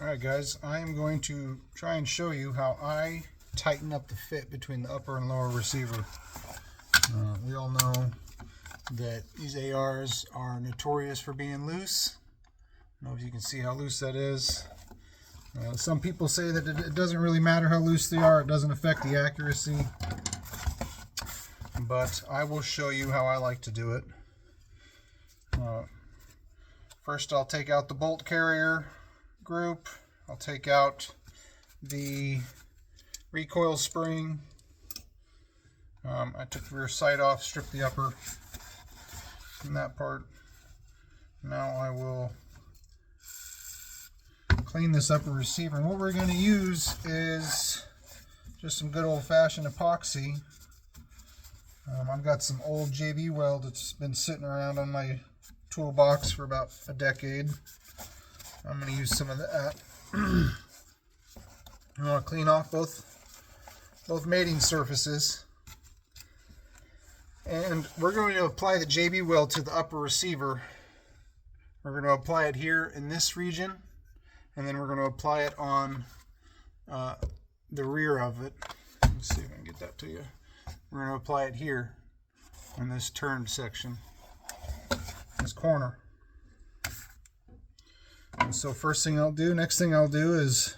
Alright guys, I am going to try and show you how I tighten up the fit between the upper and lower receiver. We all know that these ARs are notorious for being loose. I don't know if you can see how loose that is. Some people say that it doesn't really matter how loose they are, it doesn't affect the accuracy. But I will show you how I like to do it. First I'll take out the bolt carrier group. I'll take out the recoil spring. I took the rear sight off, stripped the upper from that part. Now I will clean this upper receiver. And what we're going to use is just some good old-fashioned epoxy. I've got some old JB weld that's been sitting around on my toolbox for about a decade. I'm going to use some of that. I want to clean off both mating surfaces. And we're going to apply the JB weld to the upper receiver. We're going to apply it here in this region, and then we're going to apply it on the rear of it. Let's see if I can get that to you. We're going to apply it here in this turned section, this corner. And so next thing I'll do is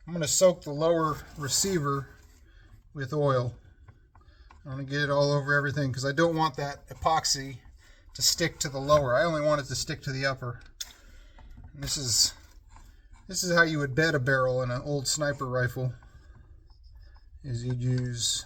I'm going to soak the lower receiver with oil. I'm going to get it all over everything because I don't want that epoxy to stick to the lower. I only want it to stick to the upper. And this is how you would bed a barrel in an old sniper rifle. Is you'd use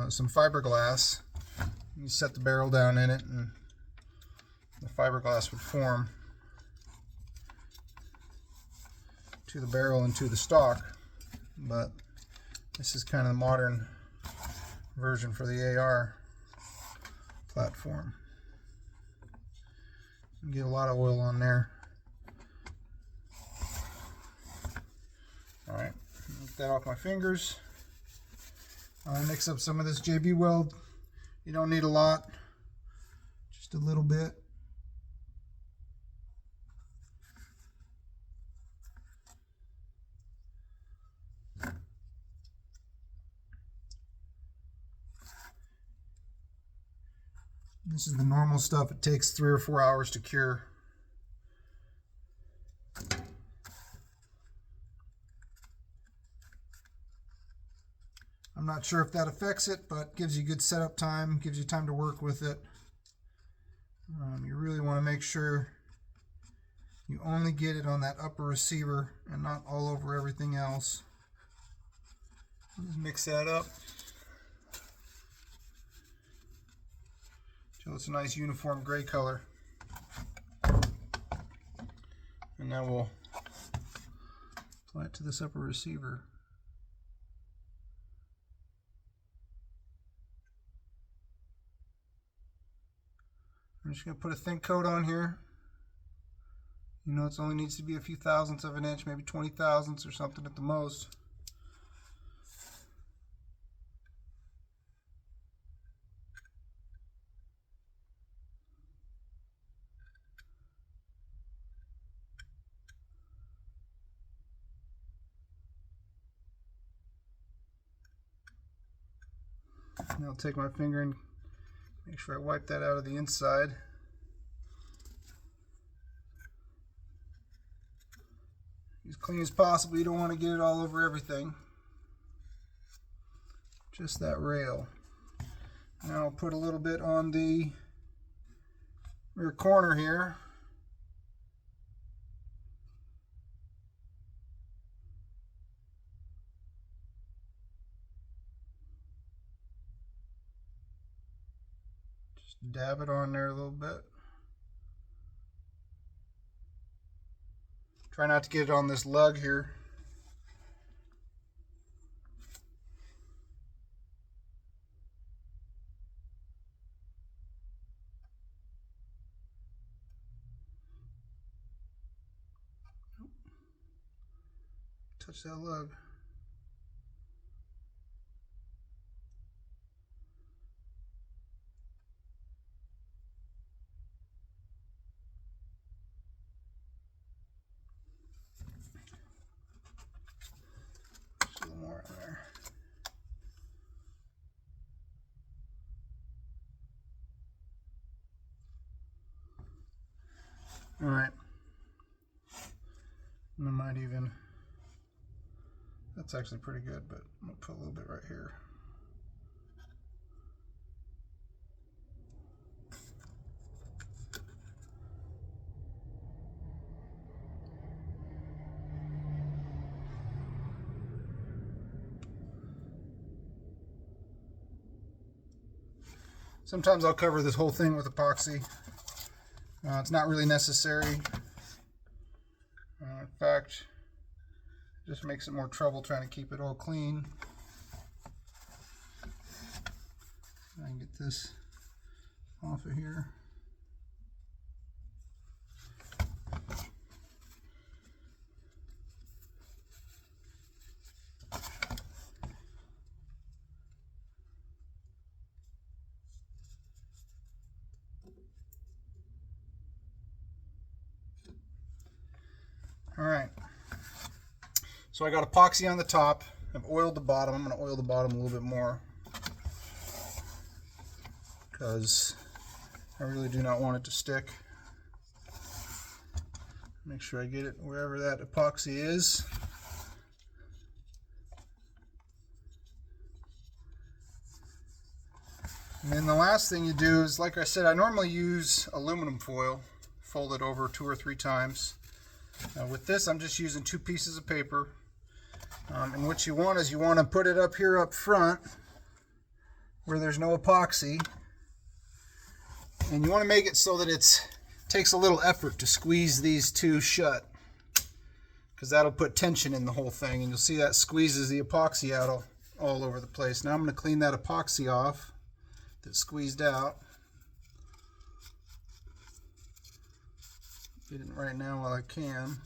some fiberglass. You set the barrel down in it, and the fiberglass would form to the barrel and to the stock. But this is kind of the modern version for the AR platform. You get a lot of oil on there. Alright, get that off my fingers. I'll mix up some of this JB weld. You don't need a lot, just a little bit. This is the normal stuff. It takes 3 or 4 hours to cure. I'm not sure if that affects it, but gives you good setup time, gives you time to work with it. You really want to make sure you only get it on that upper receiver and not all over everything else. Just mix that up till it's a nice uniform gray color. And now we'll apply it to this upper receiver. I'm just going to put a thin coat on here. You know, it only needs to be a few thousandths of an inch, maybe 20 thousandths or something at the most. And I'll take my finger and make sure I wipe that out of the inside. As clean as possible. You don't want to get it all over everything. Just that rail. Now I'll put a little bit on the rear corner here. Dab it on there a little bit. Try not to get it on this lug here. Touch that lug. All right. And I might even, that's actually pretty good, but I'm gonna put a little bit right here. Sometimes I'll cover this whole thing with epoxy. It's not really necessary. In fact, it just makes it more trouble trying to keep it all clean. I can get this off of here. All right, so I got epoxy on the top. I've oiled the bottom. I'm going to oil the bottom a little bit more because I really do not want it to stick. Make sure I get it wherever that epoxy is. And then the last thing you do is, like I said, I normally use aluminum foil, fold it over 2 or 3 times. With this, I'm just using 2 pieces of paper. And what you want is you want to put it up here up front where there's no epoxy. And you want to make it so that it takes a little effort to squeeze these 2 shut, because that'll put tension in the whole thing. And you'll see that squeezes the epoxy out all over the place. Now I'm going to clean that epoxy off that's squeezed out. Get it right now while I can.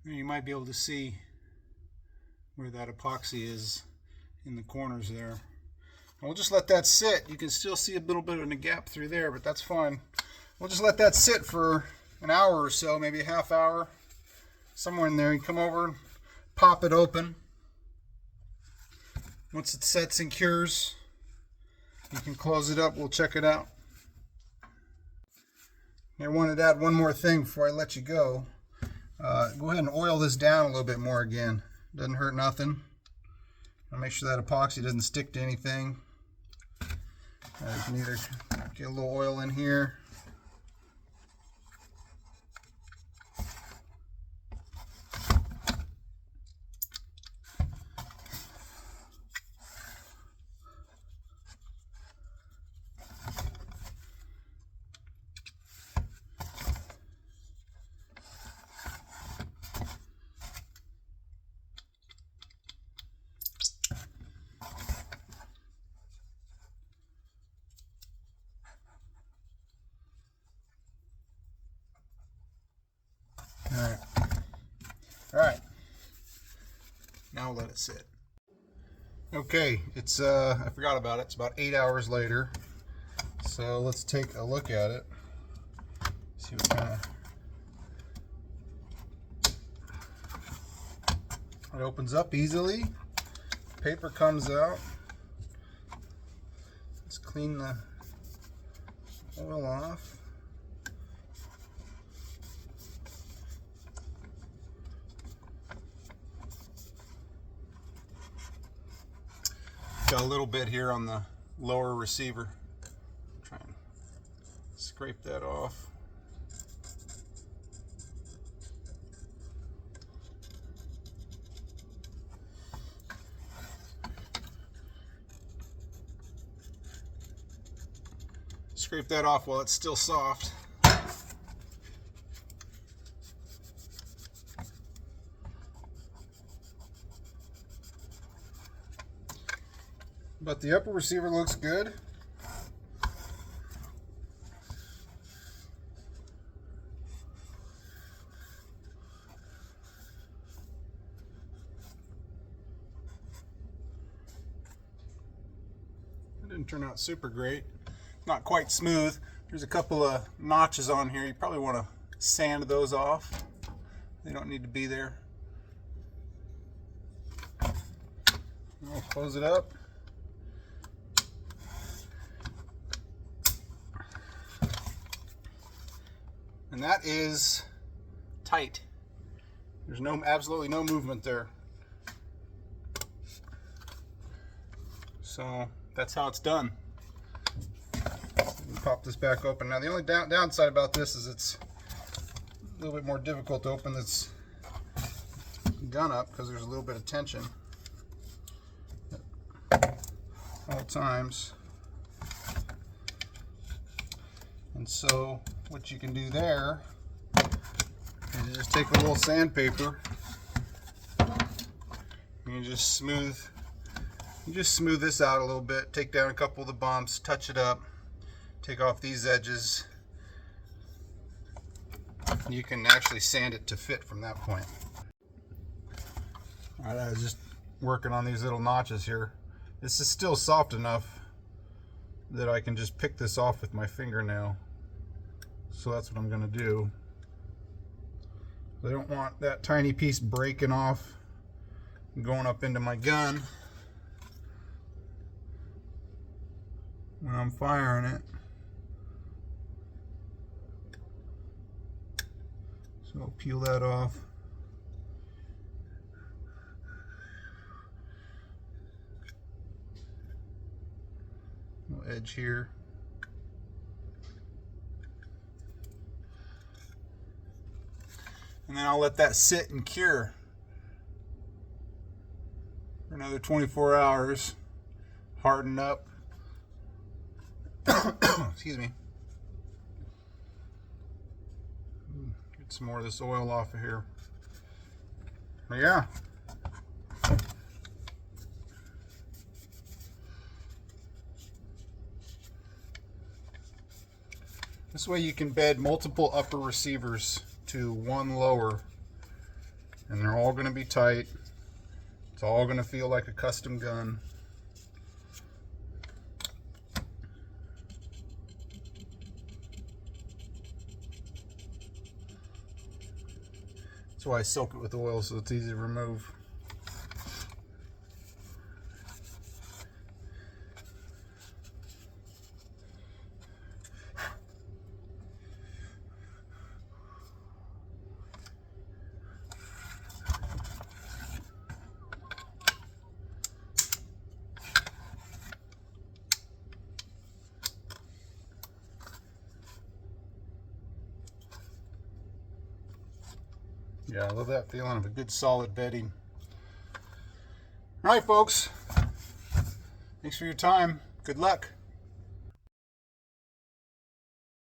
You might be able to see where that epoxy is in the corners there. And we'll just let that sit. You can still see a little bit of a gap through there, but that's fine. We'll just let that sit for an hour or so, maybe a half hour, somewhere in there. You come over, pop it open. Once it sets and cures, you can close it up. We'll check it out. I wanted to add one more thing before I let you go. Go ahead and oil this down a little bit more again. Doesn't hurt nothing. I'll make sure that epoxy doesn't stick to anything. You can either get a little oil in here. All right. Now we'll let it sit. Okay, it's I forgot about it. It's about 8 hours later. So let's take a look at it. See what kind of. It opens up easily. Paper comes out. Let's clean the oil off. Got a little bit here on the lower receiver. Try and scrape that off. Scrape that off while it's still soft. But the upper receiver looks good. It didn't turn out super great. Not quite smooth. There's a couple of notches on here. You probably want to sand those off. They don't need to be there. I'll close it up. And that is tight. There's absolutely no movement there. So that's how it's done. Pop this back open. Now the only downside about this is it's a little bit more difficult to open this gun up because there's a little bit of tension at all times. And so what you can do there is you just take a little sandpaper and you just smooth this out a little bit, take down a couple of the bumps, touch it up, take off these edges. You can actually sand it to fit from that point. Alright, I was just working on these little notches here. This is still soft enough that I can just pick this off with my fingernail. So that's what I'm going to do. I don't want that tiny piece breaking off and going up into my gun when I'm firing it. So I'll peel that off. Little edge here. And then I'll let that sit and cure for another 24 hours. Harden up. Excuse me. Get some more of this oil off of here. But yeah. This way you can bed multiple upper receivers to one lower, and they're all going to be tight. It's all going to feel like a custom gun. That's why I soak it with oil, so it's easy to remove. Yeah, I love that feeling of a good solid bedding. All right, folks. Thanks for your time. Good luck.